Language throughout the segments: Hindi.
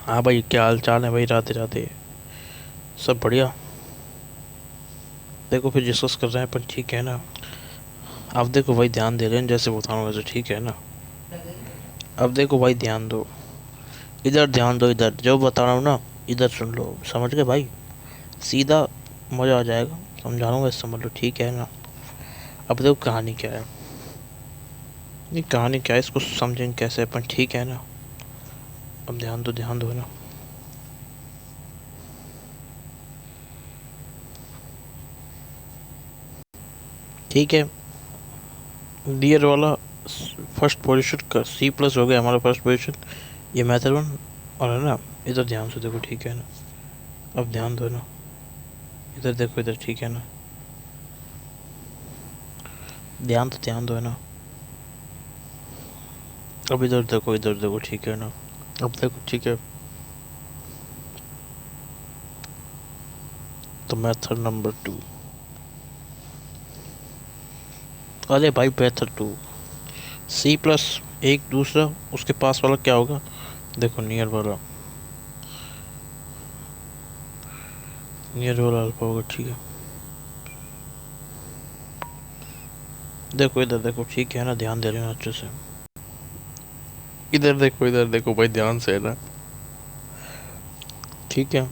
हाँ भाई, क्या हाल चाल है भाई? राधे राधे। सब बढ़िया। देखो फिर डिस्कस कर रहे हैं अपन, ठीक है ना? अब देखो भाई, ध्यान दे रहे हैं जैसे बता रहा हूँ वैसे, ठीक है ना? अब देखो भाई, ध्यान दो। इधर ध्यान दो, इधर जो बता रहा हूँ ना, इधर सुन लो। समझ गए भाई? सीधा मजा आ जाएगा। समझा रहा हूँ वैसे, समझ लो, ठीक है ना? अब देखो कहानी क्या है। ये कहानी क्या है, इसको समझेंगे कैसे अपन, ठीक है ना? अब ध्यान दो ना। ठीक है। डियर वाला फर्स्ट पोजीशन का सी प्लस हो गया हमारा फर्स्ट पोजीशन। ये मेथड वन। और है ना? इधर ध्यान से देखो, ठीक है ना? अब ध्यान दो ना। इधर देखो, इधर, ठीक है ना? ध्यान दो है ना? अब इधर देखो, ठीक है ना? अब देखो, ठीक है? तो मेथड नंबर टू। अरे भाई, मेथड टू सी प्लस एक दूसरा, उसके पास वाला क्या होगा? देखो, नियर वाला अल्फा होगा, ठीक है? देखो इधर देखो, ठीक है ना? ध्यान दे रहे हो अच्छे से? इधर देखो भाई, ध्यान से है ना? ठीक है।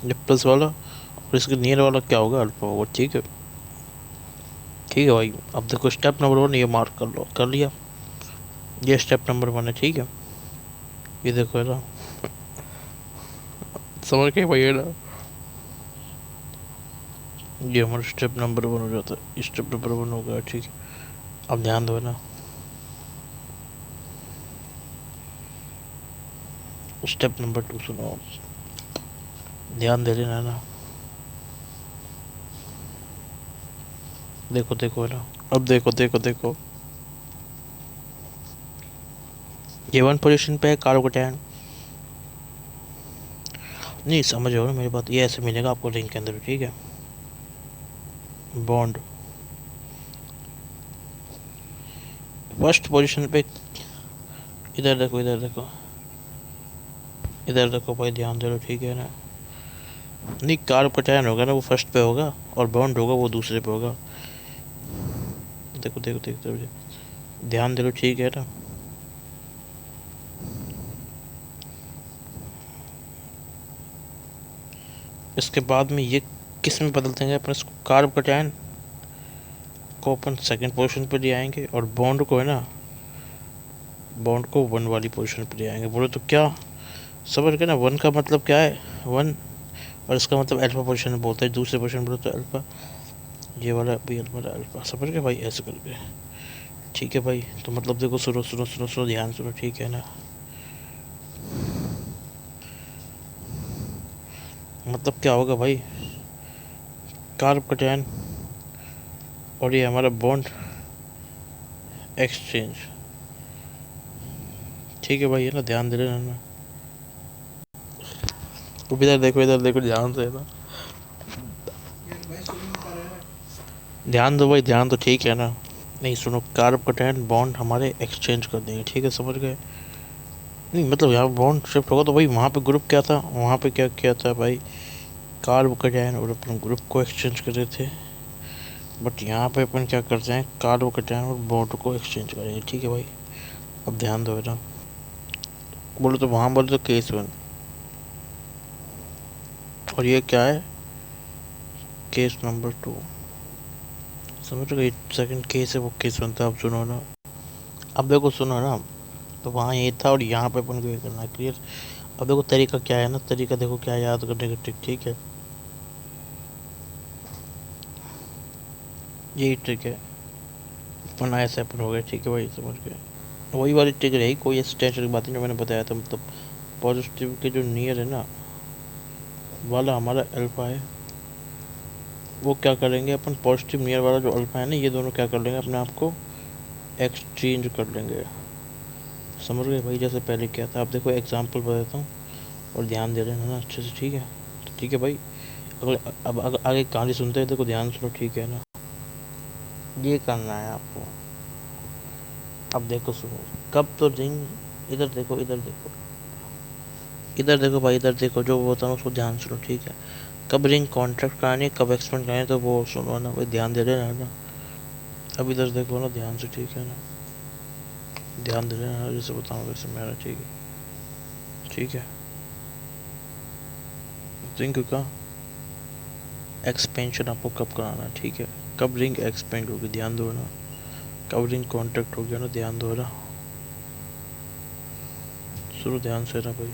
ये प्लस वाला और इसके नियर वाला क्या होगा? अल्फा होगा, ठीक है? ठीक है भाई। अब देखो स्टेप नंबर वन, ये मार्क कर लो, कर लिया? ये स्टेप नंबर वन है, ठीक है? ये देखो है ना? समझ के भाई, है ना? ये हमारा स्टेप नंबर वन हो जाता है, स्टेप नंबर वन हो गया, ठीक है? अब ध्यान दो ना। स्टेप नंबर टू सुनो। ध्यान दे लेना ना। देखो देखो है ना? अब देखो देखो देखो। ये वन पोजीशन पे है कार्बोकैटायन। नहीं, समझ रहे हो ना मेरी बात? ये ऐसे मिलेगा आपको रिंग के अंदर, ठीक है? बॉन्ड फर्स्ट पोजीशन पे। इधर देखो, इधर देखो, इधर देखो भाई, ध्यान दे लो, ठीक है ना? नहीं, कार्बोकैटायन होगा ना, वो फर्स्ट पे होगा। और बॉन्ड होगा वो दूसरे पे होगा। देखो देखो देखो देखो। ध्यान दे लो, ठीक है ना? इसके बाद में ये किस में बदल देंगे अपन इसको? कार्बोकैटायन को अपन सेकंड पोजीशन पे ले आएंगे, और बॉन्ड को है ना, बॉन्ड को वन वाली पोजीशन पे ले आएंगे। बोले तो क्या समझ गए ना? वन का मतलब क्या है? वन। और इसका मतलब अल्फा पोजीशन में बोलते हैं, दूसरे पोजीशन बोले तो अल्फा। ये वाला भी अल्फा, अल्फा, समझ गए भाई? ऐसे करके, ठीक है भाई? तो मतलब देखो, सुनो सुनो सुनो सुनो, ध्यान सुनो, ठीक है ना? मतलब क्या होगा भाई? कार्बोकैटायन और ये हमारा बॉन्ड एक्सचेंज, ठीक है भाई? है ना? ध्यान दे रहे ना? तो इधर देखो ध्यान से ना। ध्यान दो भाई, ध्यान दो, ठीक है ना? नहीं, सुनो, कार्बोकैटायन बॉन्ड हमारे एक्सचेंज कर देंगे, ठीक है? समझ गए? नहीं मतलब यहाँ बॉन्ड शिफ्ट होगा तो भाई, वहाँ पे ग्रुप क्या था, वहाँ पे क्या क्या था भाई? कार्बोकैटायन और अपन ग्रुप को एक्सचेंज कर रहे थे। बट यहाँ पे अपन क्या करते हैं? कार्बोकैटायन और बॉन्ड को एक्सचेंज करेंगे, ठीक है भाई? अब ध्यान दो बेटा। बोलो तो वहाँ बोले तो केस वन। और ये क्या है? Case number two. समझ गए? सेकंड केस है, वो केस वन था। अब सुनो ना। अब देखो सुनो ना। तो वहाँ ये था और यहाँ पे अपन को ये करना है, क्लियर? अब देखो तरीका क्या है ना, तरीका देखो क्या है याद करने का, ट्रिक, ठीक है? यही ट्रिक है। अपन ऐसे अपन हो गए, ठीक है भाई? समझ गए? वही वाली ट्रिक रही, कोई ऐसी टेंशन की बात नहीं जो मैंने बताया था। मतलब पॉजिटिव के जो नियर है ना वाला हमारा अल्फा है, वो क्या करेंगे अपन? पॉजिटिव नियर वाला जो अल्फा है ना, ये दोनों क्या कर लेंगे? अपने आप को एक्सचेंज कर लेंगे। समझ गए भाई? जैसे पहले क्या था, आप देखो एग्जांपल बताता हूँ और ध्यान दे रहे हैं ना अच्छे से, ठीक है? तो ठीक है भाई, अगले अब आगे कहानी सुनते हैं, देखो ध्यान सुनो, ठीक है ना? ये करना है आपको। अब देखो सुनो, कब तो रिंग, इधर देखो, इधर देखो। इधर देखो भाई, इधर देखो, जो वो होता है उसको ध्यान सुनो, ठीक है। कब रिंग कॉन्ट्रैक्ट करानी है, कब एक्सपेंड करानी है, तो वो सुनो ना भाई, ध्यान दे रहे ना। अब इधर देखो ना ध्यान से, ठीक है ना, ध्यान दे रहे ना, जैसे बताऊँ वैसे मेरा, ठीक है, ठीक है। रिंग का एक्सपेंशन आपको कब कराना है, ठीक है। कब रिंग एक्सपेंड होगी, ध्यान दो ना। कब रिंग कॉन्ट्रैक्ट हो गया ना, ध्यान दो ना। सुनो ध्यान से ना भाई।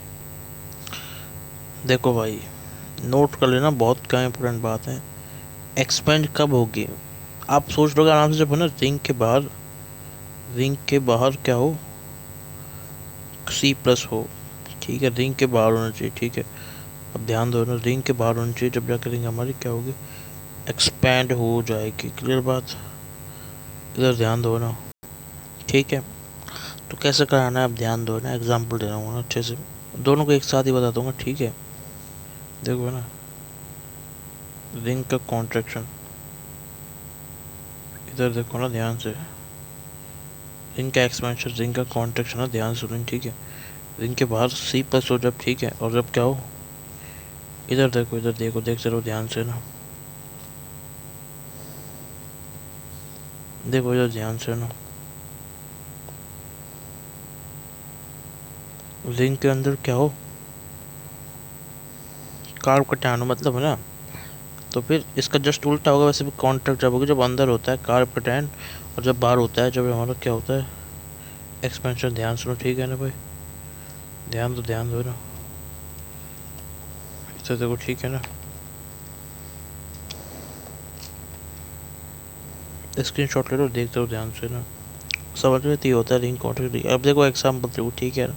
देखो भाई, नोट कर लेना, बहुत क्या इंपॉर्टेंट बात है। एक्सपेंड कब होगी, आप सोच लोगे आराम से, जब है ना रिंग के बाहर, रिंग के बाहर क्या हो, C+ हो, ठीक है। रिंग के बाहर होना चाहिए, ठीक है। अब ध्यान दो ना, रिंग के बाहर होनी चाहिए, जब जाकर रिंग हमारी क्या होगी, एक्सपैंड हो जाएगी। क्लियर बात, इधर ध्यान दो ना, ठीक है। तो कैसे कराना है, अब ध्यान दो ना, एग्जाम्पल दे रहा हूँ ना अच्छे से, दोनों को एक साथ ही बता दूंगा, ठीक है। देखो ना, रिंग का कॉन्ट्रैक्शन, इधर देखो ना ध्यान से। रिंग का एक्सपेंशन, रिंग का कॉन्ट्रैक्शन है, ध्यान सुनो, ठीक है। रिंग के बाहर C+ हो जब, ठीक है। और जब क्या हो, इधर देखो, इधर देखो, देखते रहो ध्यान से ना, देखो इधर ध्यान से ना। रिंग के अंदर क्या हो, कार्व का टैन हो, मतलब है ना। तो फिर इसका जस्ट उल्टा होगा, वैसे भी कॉन्ट्रैक्ट जब होगा जब अंदर होता है कार्व का टैन, और जब बाहर होता है जब हमारा क्या होता है, एक्सपेंशन। ध्यान सुनो, ठीक है ना भाई, ध्यान दो ना, इधर देखो, ठीक है ना। स्क्रीनशॉट ले लो, देखते हो ध्यान से ना, समझ में तो होता है रिंग कॉन्ट्रैक्ट। अब देखो एग्जाम्पल देखो, ठीक है ना।